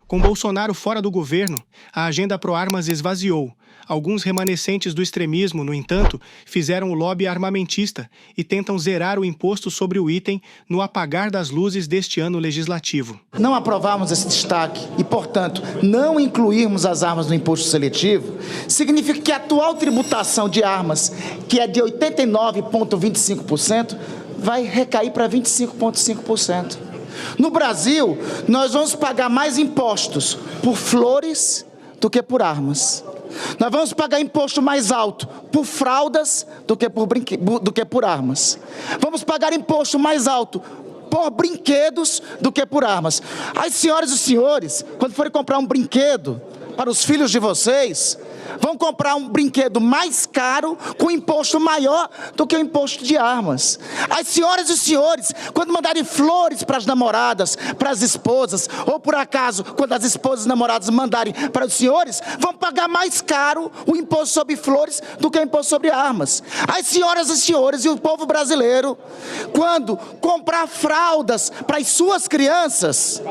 Com Bolsonaro fora do governo, a agenda pró-armas esvaziou. Alguns remanescentes do extremismo, no entanto, fizeram o lobby armamentista e tentam zerar o imposto sobre o item no apagar das luzes deste ano legislativo. Não aprovarmos esse destaque e, portanto, não incluirmos as armas no imposto seletivo, significa que a atual tributação de armas, que é de 89,25%, vai recair para 25,5%. No Brasil, nós vamos pagar mais impostos por flores do que por armas. Nós vamos pagar imposto mais alto por fraldas do que por armas. Vamos pagar imposto mais alto por brinquedos do que por armas. As senhoras e senhores, quando forem comprar um brinquedo para os filhos de vocês, vão comprar um brinquedo mais caro com imposto maior do que o imposto de armas. As senhoras e senhores, quando mandarem flores para as namoradas, para as esposas, ou por acaso, quando as esposas e namoradas mandarem para os senhores, vão pagar mais caro o imposto sobre flores do que o imposto sobre armas. As senhoras e senhores e o povo brasileiro, quando comprar fraldas para as suas crianças,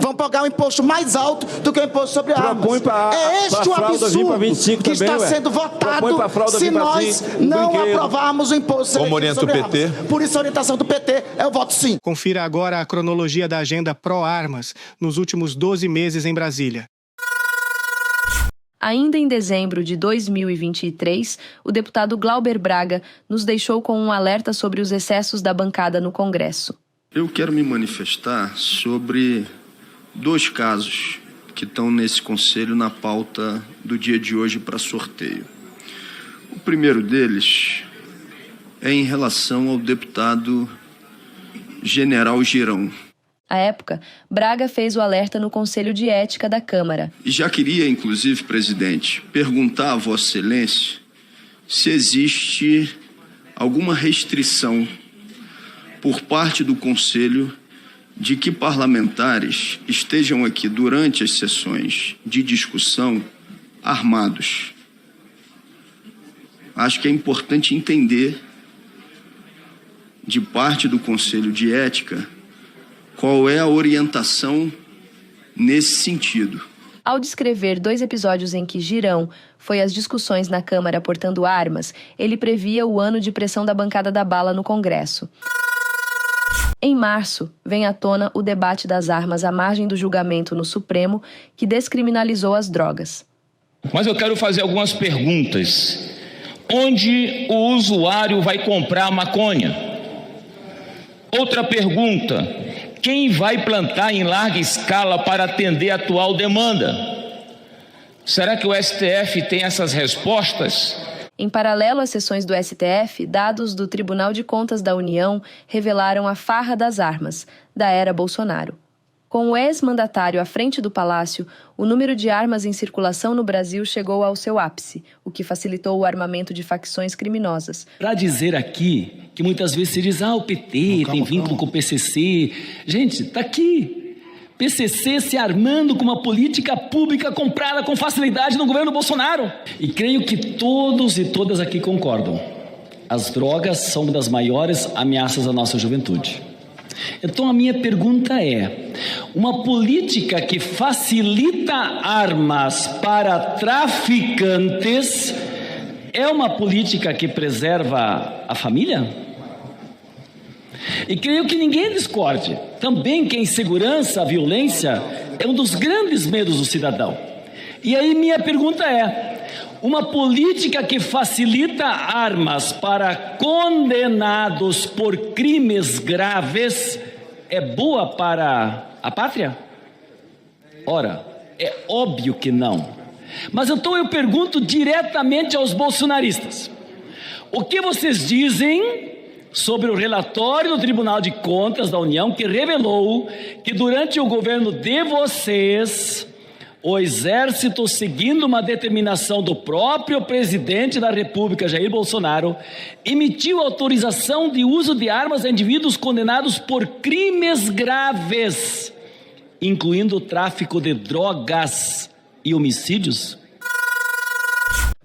vão pagar um imposto mais alto do que o imposto sobre armas. É este o absurdo que está sendo votado se nós não aprovarmos o imposto seletivo. Como orienta o PT? Armas. Por isso a orientação do PT é o voto sim. Confira agora a cronologia da agenda pró-armas nos últimos 12 meses em Brasília. Ainda em dezembro de 2023, o deputado Glauber Braga nos deixou com um alerta sobre os excessos da bancada no Congresso. Eu quero me manifestar sobre 2 casos que estão nesse conselho na pauta do dia de hoje para sorteio. O primeiro deles é em relação ao deputado General Girão. À época, Braga fez o alerta no Conselho de Ética da Câmara. E já queria, inclusive, presidente, perguntar a Vossa Excelência se existe alguma restrição por parte do Conselho de que parlamentares estejam aqui durante as sessões de discussão armados. Acho que é importante entender, de parte do Conselho de Ética, qual é a orientação nesse sentido. Ao descrever 2 episódios em que Girão foi às discussões na Câmara portando armas, ele previa o ano de pressão da bancada da bala no Congresso. Em março, vem à tona o debate das armas à margem do julgamento no Supremo, que descriminalizou as drogas. Mas eu quero fazer algumas perguntas. Onde o usuário vai comprar maconha? Outra pergunta: quem vai plantar em larga escala para atender a atual demanda? Será que o STF tem essas respostas? Em paralelo às sessões do STF, dados do Tribunal de Contas da União revelaram a farra das armas, da era Bolsonaro. Com o ex-mandatário à frente do Palácio, o número de armas em circulação no Brasil chegou ao seu ápice, o que facilitou o armamento de facções criminosas. Para dizer aqui que muitas vezes se diz, o PT tem vínculo com o PCC. Gente, está aqui. PCC se armando com uma política pública comprada com facilidade no governo Bolsonaro. E creio que todos e todas aqui concordam. As drogas são uma das maiores ameaças à nossa juventude. Então a minha pergunta é: uma política que facilita armas para traficantes é uma política que preserva a família? E creio que ninguém discorde também que a insegurança, a violência é um dos grandes medos do cidadão. E aí minha pergunta é: uma política que facilita armas para condenados por crimes graves é boa para a pátria? Ora, é óbvio que não. Mas então eu pergunto diretamente aos bolsonaristas: o que vocês dizem sobre o relatório do Tribunal de Contas da União, que revelou que durante o governo de vocês, o Exército, seguindo uma determinação do próprio presidente da República, Jair Bolsonaro, emitiu autorização de uso de armas a indivíduos condenados por crimes graves, incluindo o tráfico de drogas e homicídios?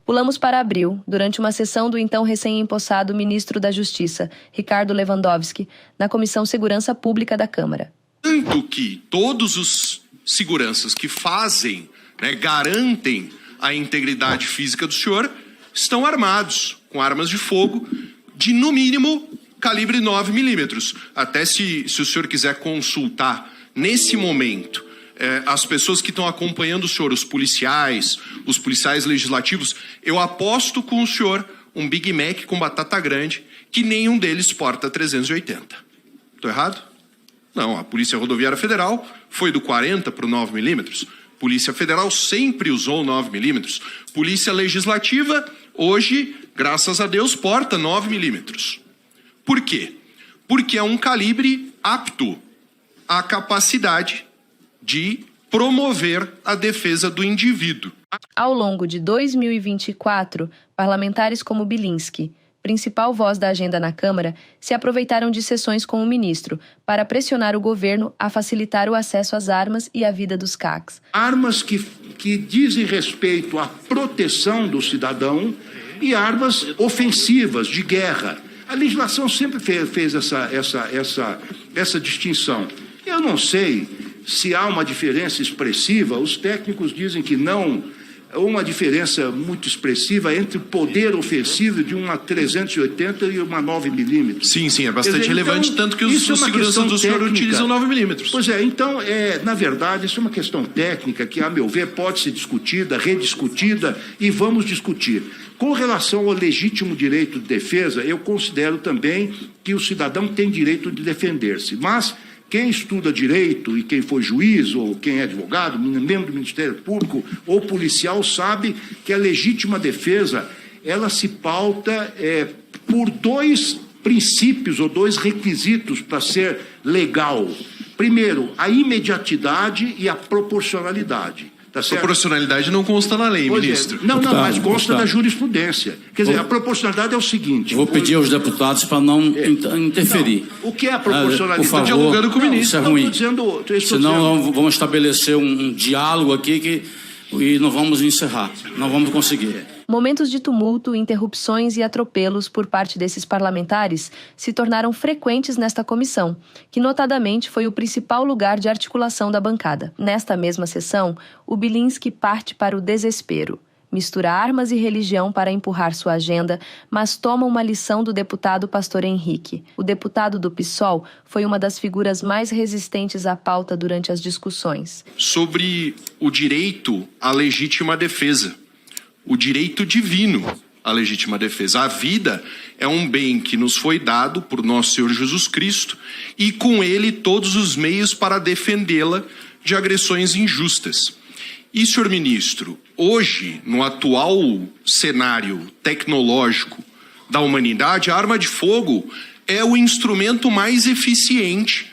Pulamos para abril, durante uma sessão do então recém-empossado ministro da Justiça, Ricardo Lewandowski, na Comissão Segurança Pública da Câmara. Tanto que todos os seguranças que fazem, né, garantem a integridade física do senhor, estão armados com armas de fogo de, no mínimo, calibre 9 milímetros. Até se o senhor quiser consultar, nesse momento, as pessoas que estão acompanhando o senhor, os policiais legislativos, eu aposto com o senhor um Big Mac com batata grande, que nenhum deles porta 380. Estou errado? Não, a Polícia Rodoviária Federal foi do 40 para o 9 milímetros. Polícia Federal sempre usou 9 milímetros. Polícia Legislativa, hoje, graças a Deus, porta 9 milímetros. Por quê? Porque é um calibre apto à capacidade de promover a defesa do indivíduo. Ao longo de 2024, parlamentares como Bilinski, principal voz da agenda na Câmara, se aproveitaram de sessões com o ministro para pressionar o governo a facilitar o acesso às armas e à vida dos CACs. Armas que dizem respeito à proteção do cidadão e armas ofensivas, de guerra. A legislação sempre fez essa distinção. Eu não sei se há uma diferença expressiva, os técnicos dizem que não, uma diferença muito expressiva entre o poder ofensivo de uma 380 e uma 9 milímetros. Sim, é bastante relevante, então, tanto que os seguranças do senhor utilizam 9 milímetros. Pois é, então, na verdade, isso é uma questão técnica que, a meu ver, pode ser discutida, rediscutida, e vamos discutir. Com relação ao legítimo direito de defesa, eu considero também que o cidadão tem direito de defender-se, mas quem estuda direito e quem foi juiz ou quem é advogado, membro do Ministério Público ou policial, sabe que a legítima defesa, ela se pauta por dois princípios ou dois requisitos para ser legal. Primeiro, a imediatidade e a proporcionalidade. Tá certo? Proporcionalidade não consta na lei, ministro. Não, mas consta da jurisprudência. Quer dizer, a proporcionalidade é o seguinte... Vou pedir aos deputados para não interferir. Não, o que é a proporcionalidade? Por favor, dialogando com o ministro. Isso é ruim. Senão vamos estabelecer um diálogo aqui e não vamos encerrar. Não vamos conseguir. Momentos de tumulto, interrupções e atropelos por parte desses parlamentares se tornaram frequentes nesta comissão, que notadamente foi o principal lugar de articulação da bancada. Nesta mesma sessão, o Bilinski parte para o desespero. Mistura armas e religião para empurrar sua agenda, mas toma uma lição do deputado Pastor Henrique. O deputado do PSOL foi uma das figuras mais resistentes à pauta durante as discussões. Sobre o direito à legítima defesa. O direito divino à legítima defesa. A vida é um bem que nos foi dado por nosso Senhor Jesus Cristo e com ele todos os meios para defendê-la de agressões injustas. E, senhor ministro, hoje, no atual cenário tecnológico da humanidade, a arma de fogo é o instrumento mais eficiente.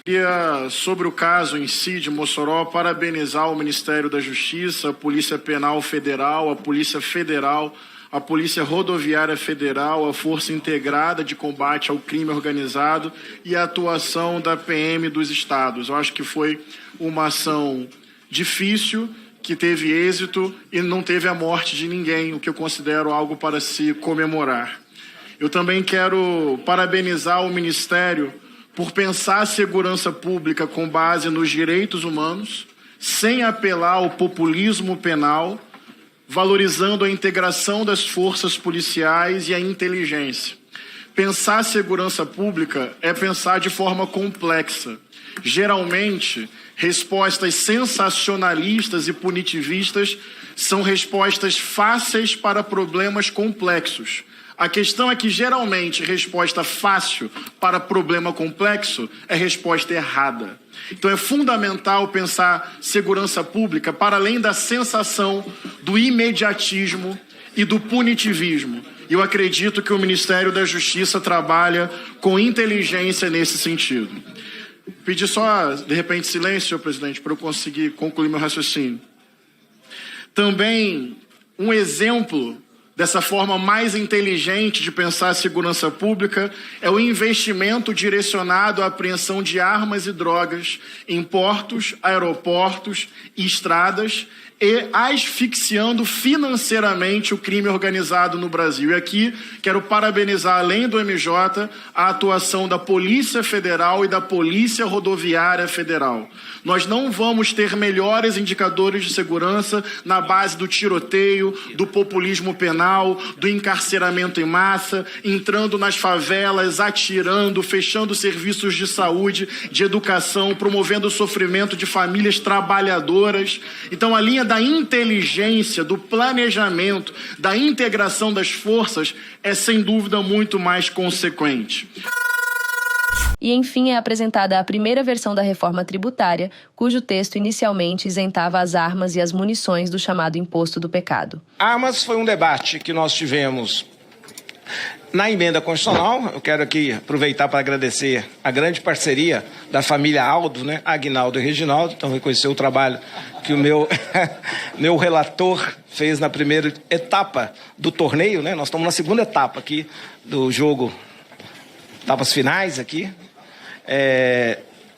Sobre o caso em si de Mossoró, parabenizar o Ministério da Justiça, a Polícia Penal Federal, a Polícia Federal, a Polícia Rodoviária Federal, a Força Integrada de Combate ao Crime Organizado e a atuação da PM dos estados. Eu acho que foi uma ação difícil, que teve êxito e não teve a morte de ninguém, o que eu considero algo para se comemorar. Eu também quero parabenizar o Ministério por pensar a segurança pública com base nos direitos humanos, sem apelar ao populismo penal, valorizando a integração das forças policiais e a inteligência. Pensar a segurança pública é pensar de forma complexa. Geralmente, respostas sensacionalistas e punitivistas são respostas fáceis para problemas complexos. A questão é que, geralmente, resposta fácil para problema complexo é resposta errada. Então, é fundamental pensar segurança pública para além da sensação do imediatismo e do punitivismo. E eu acredito que o Ministério da Justiça trabalha com inteligência nesse sentido. Pedir só, de repente, silêncio, senhor presidente, para eu conseguir concluir meu raciocínio. Também, um exemplo dessa forma mais inteligente de pensar a segurança pública, é o investimento direcionado à apreensão de armas e drogas em portos, aeroportos e estradas, e asfixiando financeiramente o crime organizado no Brasil. E aqui quero parabenizar, além do MJ, a atuação da Polícia Federal e da Polícia Rodoviária Federal. Nós não vamos ter melhores indicadores de segurança na base do tiroteio, do populismo penal, do encarceramento em massa, entrando nas favelas, atirando, fechando serviços de saúde, de educação, promovendo o sofrimento de famílias trabalhadoras. Então, a linha da inteligência, do planejamento, da integração das forças é, sem dúvida, muito mais consequente. E, enfim, é apresentada a primeira versão da reforma tributária, cujo texto inicialmente isentava as armas e as munições do chamado imposto do pecado. Armas foi um debate que nós tivemos na emenda constitucional. Eu quero aqui aproveitar para agradecer a grande parceria da família Aldo, né, Aguinaldo e Reginaldo. Então, reconhecer o trabalho que o meu relator fez na primeira etapa do torneio, né? Nós estamos na segunda etapa aqui do jogo, etapas finais aqui.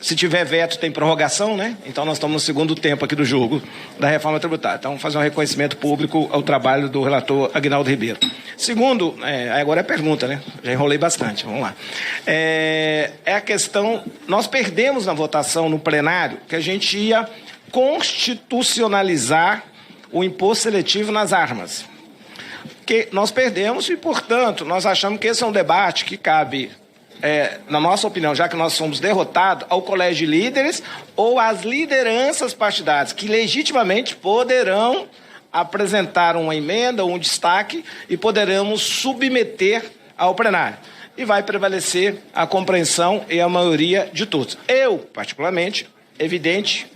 Se tiver veto, tem prorrogação, né? Então, nós estamos no segundo tempo aqui do jogo da reforma tributária. Então, fazer um reconhecimento público ao trabalho do relator Aguinaldo Ribeiro. Segundo, agora é pergunta, né? Já enrolei bastante, vamos lá. É a questão, nós perdemos na votação no plenário que a gente ia constitucionalizar o imposto seletivo nas armas. Que nós perdemos e, portanto, nós achamos que esse é um debate que cabe, na nossa opinião, já que nós somos derrotados, ao colégio de líderes ou às lideranças partidárias, que legitimamente poderão apresentar uma emenda ou um destaque e poderemos submeter ao plenário. E vai prevalecer a compreensão e a maioria de todos. Eu, particularmente, evidente,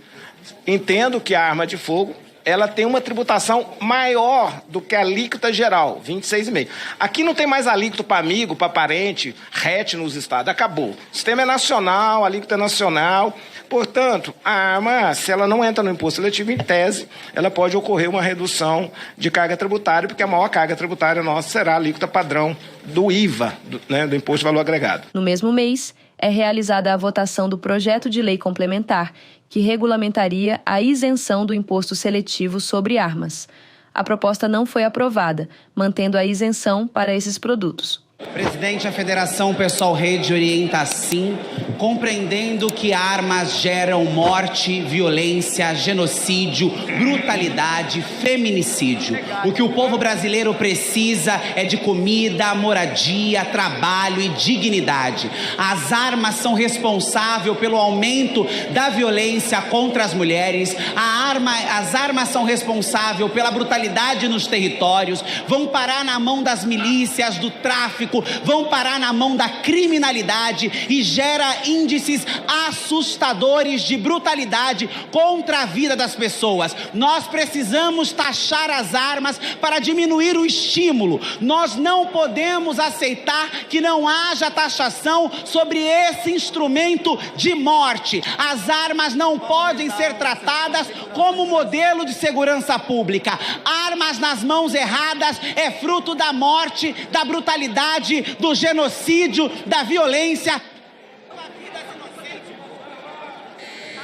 entendo que a arma de fogo ela tem uma tributação maior do que a alíquota geral, 26,5%. Aqui não tem mais alíquota para amigo, para parente, RET nos estados, acabou. O sistema é nacional, a alíquota é nacional. Portanto, a arma, se ela não entra no imposto seletivo, em tese, ela pode ocorrer uma redução de carga tributária, porque a maior carga tributária nossa será a alíquota padrão do IVA, do Imposto de Valor Agregado. No mesmo mês, é realizada a votação do projeto de lei complementar, que regulamentaria a isenção do imposto seletivo sobre armas. A proposta não foi aprovada, mantendo a isenção para esses produtos. Presidente, a Federação Pessoal Rede orienta assim, compreendendo que armas geram morte, violência, genocídio, brutalidade, feminicídio. O que o povo brasileiro precisa é de comida, moradia, trabalho e dignidade. As armas são responsáveis pelo aumento da violência contra as mulheres, as armas são responsáveis pela brutalidade nos territórios, vão parar na mão das milícias, do tráfico, vão parar na mão da criminalidade e gera índices assustadores de brutalidade contra a vida das pessoas. Nós precisamos taxar as armas para diminuir o estímulo. Nós não podemos aceitar que não haja taxação sobre esse instrumento de morte. As armas não podem ser tratadas como modelo de segurança pública. Armas nas mãos erradas é fruto da morte, da brutalidade, do genocídio, da violência.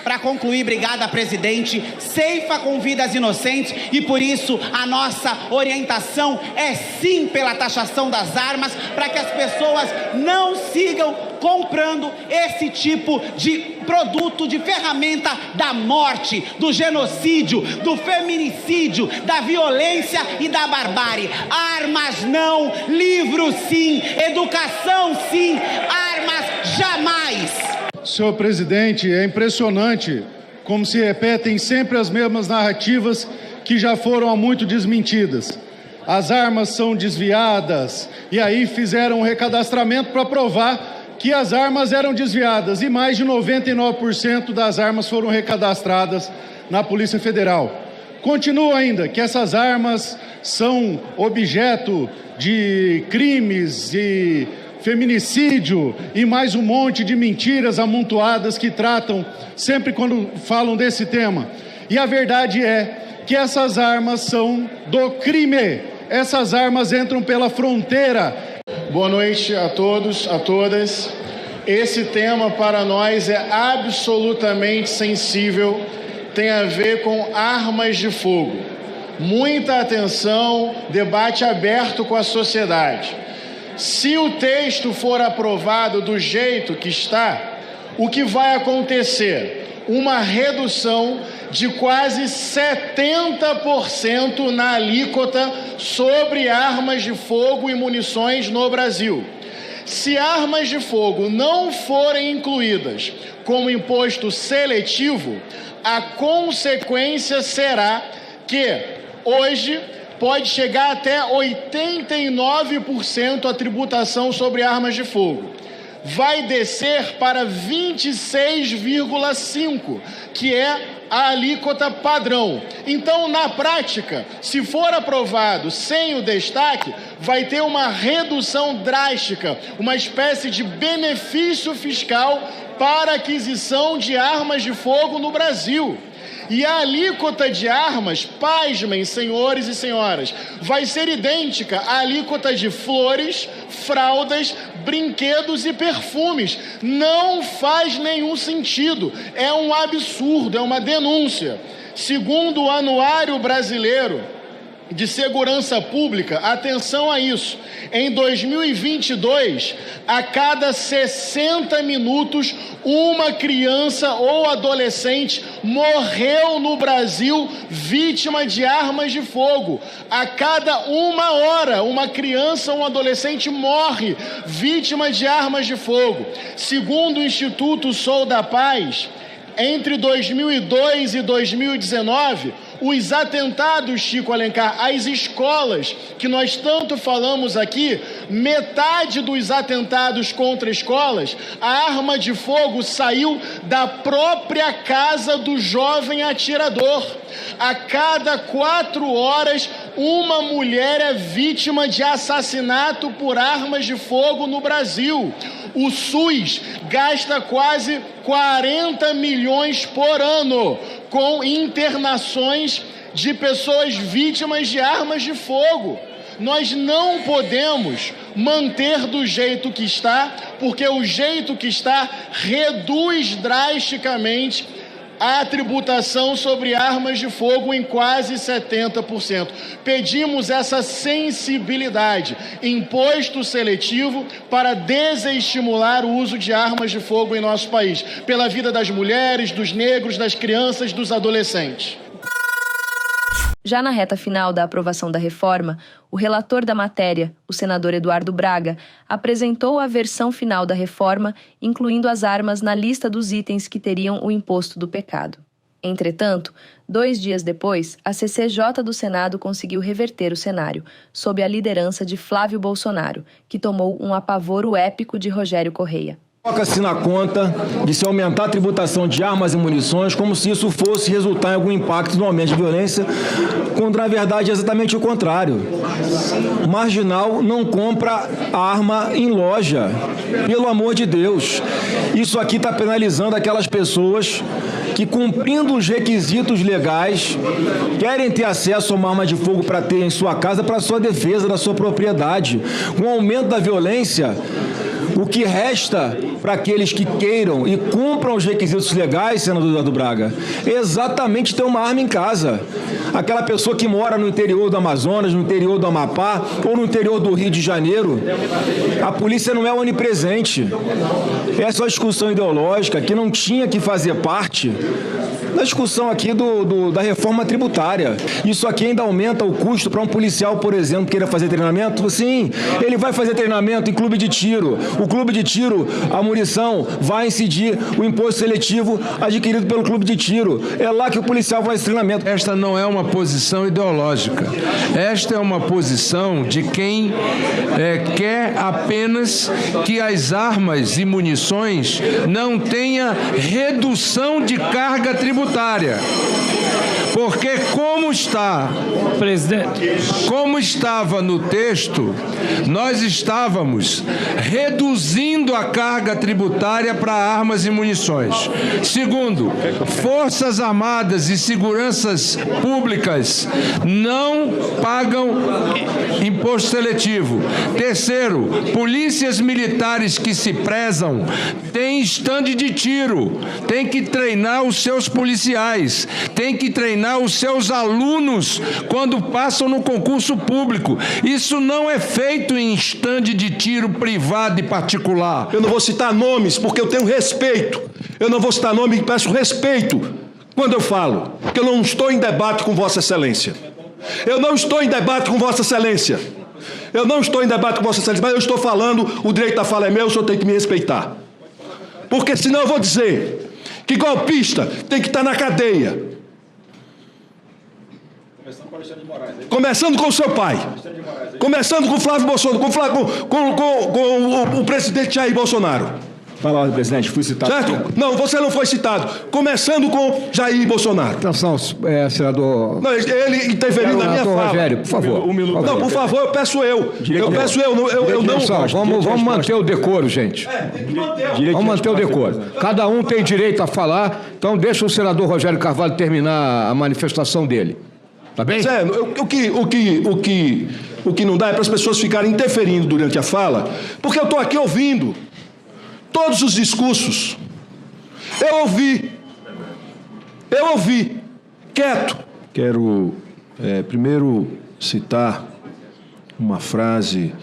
Para concluir, obrigada, presidente, ceifa com vidas inocentes e por isso a nossa orientação é sim pela taxação das armas, para que as pessoas não sigam comprando esse tipo de produto, de ferramenta da morte, do genocídio, do feminicídio, da violência e da barbárie. Armas não, livros sim, educação sim, armas jamais. Senhor presidente, é impressionante como se repetem sempre as mesmas narrativas que já foram há muito desmentidas. As armas são desviadas, e aí fizeram um recadastramento para provar que as armas eram desviadas, e mais de 99% das armas foram recadastradas na Polícia Federal. Continua ainda que essas armas são objeto de crimes e feminicídio e mais um monte de mentiras amontoadas que tratam sempre quando falam desse tema. E a verdade é que essas armas são do crime. essas armas entram pela fronteira. Boa noite a todos, a todas. Esse tema para nós é absolutamente sensível, tem a ver com armas de fogo. Muita atenção, debate aberto com a sociedade. Se o texto for aprovado do jeito que está, o que vai acontecer? Uma redução de quase 70% na alíquota sobre armas de fogo e munições no Brasil. Se armas de fogo não forem incluídas como imposto seletivo, a consequência será que hoje pode chegar até 89% a tributação sobre armas de fogo. Vai descer para 26,5%, que é a alíquota padrão. Então, na prática, se for aprovado sem o destaque, vai ter uma redução drástica, uma espécie de benefício fiscal para a aquisição de armas de fogo no Brasil. E a alíquota de armas, pasmem, senhores e senhoras, vai ser idêntica à alíquota de flores, fraldas, brinquedos e perfumes. Não faz nenhum sentido. É um absurdo, é uma denúncia. Segundo o Anuário Brasileiro de Segurança Pública, atenção a isso, em 2022, a cada 60 minutos, uma criança ou adolescente morreu no Brasil vítima de armas de fogo. A cada 1 hora, uma criança ou um adolescente morre vítima de armas de fogo. Segundo o Instituto Sou da Paz, entre 2002 e 2019, os atentados, Chico Alencar, às escolas, que nós tanto falamos aqui, metade dos atentados contra escolas, a arma de fogo saiu da própria casa do jovem atirador. A cada 4 horas, uma mulher é vítima de assassinato por armas de fogo no Brasil. O SUS gasta quase 40 milhões por ano com internações de pessoas vítimas de armas de fogo. Nós não podemos manter do jeito que está, porque o jeito que está reduz drasticamente a tributação sobre armas de fogo em quase 70%. Pedimos essa sensibilidade, imposto seletivo, para desestimular o uso de armas de fogo em nosso país, pela vida das mulheres, dos negros, das crianças, dos adolescentes. Já na reta final da aprovação da reforma, o relator da matéria, o senador Eduardo Braga, apresentou a versão final da reforma, incluindo as armas na lista dos itens que teriam o imposto do pecado. Entretanto, 2 dias depois, a CCJ do Senado conseguiu reverter o cenário, sob a liderança de Flávio Bolsonaro, que tomou um apavoro épico de Rogério Correia. Coloca-se na conta de se aumentar a tributação de armas e munições como se isso fosse resultar em algum impacto no aumento de violência, quando na verdade é exatamente o contrário. O marginal não compra arma em loja, pelo amor de Deus. Isso aqui está penalizando aquelas pessoas que, cumprindo os requisitos legais, querem ter acesso a uma arma de fogo para ter em sua casa, para sua defesa, da sua propriedade. Com o aumento da violência, o que resta para aqueles que queiram e cumpram os requisitos legais, senador Eduardo Braga, é exatamente ter uma arma em casa. Aquela pessoa que mora no interior do Amazonas, no interior do Amapá ou no interior do Rio de Janeiro, a polícia não é onipresente. Essa é uma discussão ideológica que não tinha que fazer parte da discussão aqui da reforma tributária. Isso aqui ainda aumenta o custo para um policial, por exemplo, que queira fazer treinamento. Sim, ele vai fazer treinamento em clube de tiro. O clube de tiro, a munição, vai incidir o imposto seletivo adquirido pelo clube de tiro. É lá que o policial vai fazer treinamento. Esta não é uma posição ideológica. Esta é uma posição de quem quer apenas que as armas e munições não tenham redução de carga tributária. Porque como estava no texto, nós estávamos reduzindo a carga tributária para armas e munições. Segundo, Forças Armadas e Seguranças Públicas não pagam imposto seletivo. Terceiro, polícias militares que se prezam têm estande de tiro, tem que treinar os seus policiais, tem que treinar os seus alunos quando passam no concurso público. Isso não é feito em estande de tiro privado e particular. Eu não vou citar nomes porque eu tenho respeito. Eu não vou citar nomes e peço respeito quando eu falo que eu não estou em debate com Vossa Excelência. Eu não estou em debate com Vossa Excelência. Eu não estou em debate com Vossa Excelência, mas eu estou falando, o direito da fala é meu, o senhor tem que me respeitar. Porque senão eu vou dizer que golpista tem que estar na cadeia. Começando com o seu pai. Começando com o Flávio Bolsonaro, com o presidente Jair Bolsonaro. Fala, presidente, fui citado. Certo? Não, você não foi citado. Começando com Jair Bolsonaro. Atenção, senador. Não, ele interferiu na minha fala. Rogério, por favor. Não, por favor, eu peço eu. Eu não. Vamos manter o decoro, gente. Vamos manter o decoro. Cada um tem direito a falar, então deixa o senador Rogério Carvalho terminar a manifestação dele. Tá bem? O que não dá é para as pessoas ficarem interferindo durante a fala, porque eu estou aqui ouvindo todos os discursos. Eu ouvi, quieto. Quero primeiro citar uma frase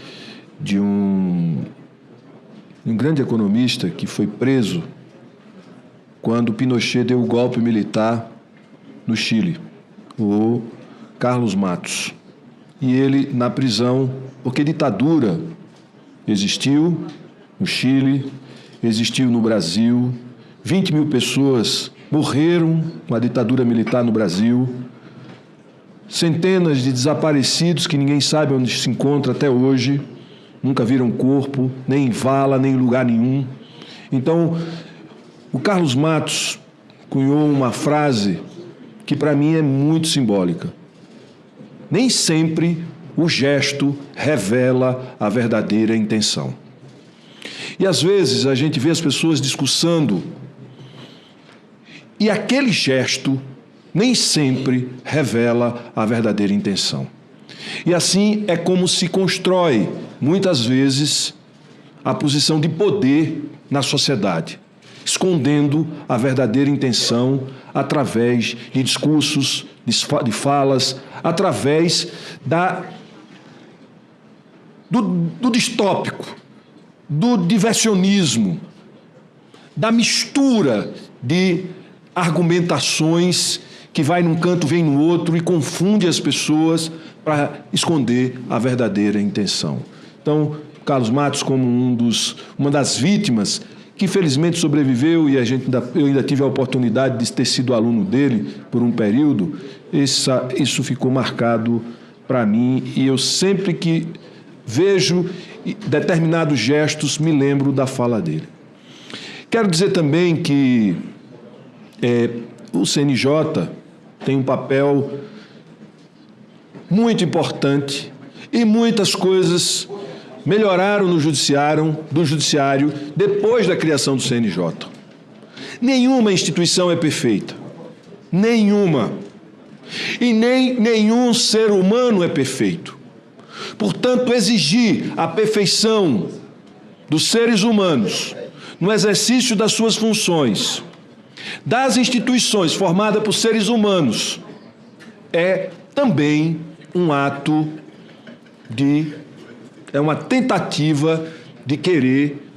de um grande economista que foi preso quando Pinochet deu o golpe militar no Chile, o Carlos Matos. E ele, na prisão, porque ditadura existiu no Chile, existiu no Brasil, 20 mil pessoas morreram com a ditadura militar no Brasil, centenas de desaparecidos que ninguém sabe onde se encontra até hoje, nunca viram corpo, nem em vala, nem em lugar nenhum. Então, o Carlos Matos cunhou uma frase que para mim é muito simbólica. Nem sempre o gesto revela a verdadeira intenção. E às vezes a gente vê as pessoas discursando e aquele gesto nem sempre revela a verdadeira intenção. E assim é como se constrói, muitas vezes, a posição de poder na sociedade, escondendo a verdadeira intenção através de discursos, de falas, através do distópico, do diversionismo, da mistura de argumentações que vai num canto, vem no outro e confunde as pessoas para esconder a verdadeira intenção. Então, Carlos Matos, como uma das vítimas, que felizmente sobreviveu e eu ainda tive a oportunidade de ter sido aluno dele por um período, isso ficou marcado para mim e eu sempre que vejo determinados gestos me lembro da fala dele. Quero dizer também que o CNJ tem um papel muito importante e muitas coisas melhoraram no judiciário depois da criação do CNJ. Nenhuma instituição é perfeita. Nenhuma. E nem nenhum ser humano é perfeito. Portanto, exigir a perfeição dos seres humanos no exercício das suas funções, das instituições formadas por seres humanos, é também um ato é uma tentativa de querer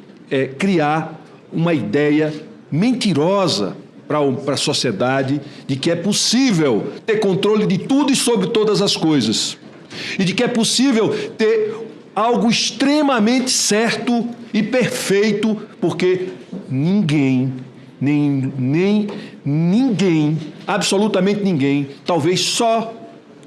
criar uma ideia mentirosa para a sociedade de que é possível ter controle de tudo e sobre todas as coisas. E de que é possível ter algo extremamente certo e perfeito, porque ninguém, absolutamente ninguém, talvez só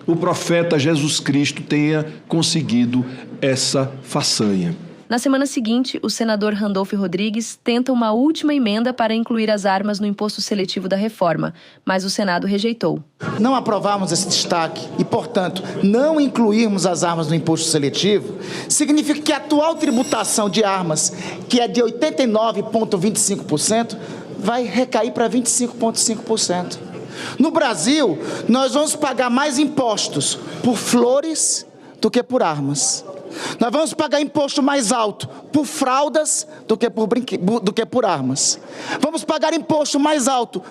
o profeta Jesus Cristo tenha conseguido essa façanha. Na semana seguinte, o senador Randolfo Rodrigues tenta uma última emenda para incluir as armas no imposto seletivo da reforma, mas o Senado rejeitou. Não aprovarmos esse destaque e, portanto, não incluirmos as armas no imposto seletivo, significa que a atual tributação de armas, que é de 89,25%, vai recair para 25,5%. No Brasil, nós vamos pagar mais impostos por flores do que por armas. Nós vamos pagar imposto mais alto por fraldas do que por armas. Vamos pagar imposto mais alto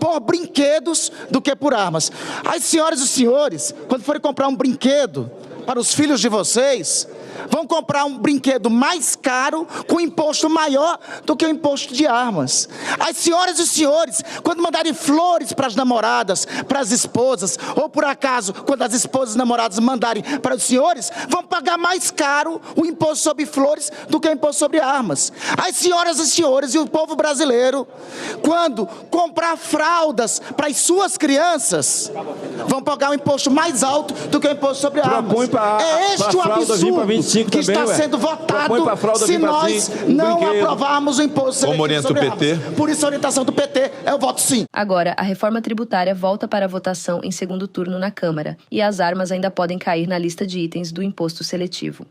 por brinquedos do que por armas. As senhoras e senhores, quando forem comprar um brinquedo para os filhos de vocês, vão comprar um brinquedo mais caro com imposto maior do que o imposto de armas. As senhoras e senhores, quando mandarem flores para as namoradas, para as esposas, ou por acaso, quando as esposas e namoradas mandarem para os senhores, vão pagar mais caro o imposto sobre flores do que o imposto sobre armas. As senhoras e senhores e o povo brasileiro, quando comprar fraldas para as suas crianças, vão pagar um imposto mais alto do que o imposto sobre armas. É este o absurdo que está sendo votado se nós não aprovarmos o imposto seletivo sobre armas. Por isso a orientação do PT é o voto sim. Agora, a reforma tributária volta para a votação em segundo turno na Câmara e as armas ainda podem cair na lista de itens do imposto seletivo.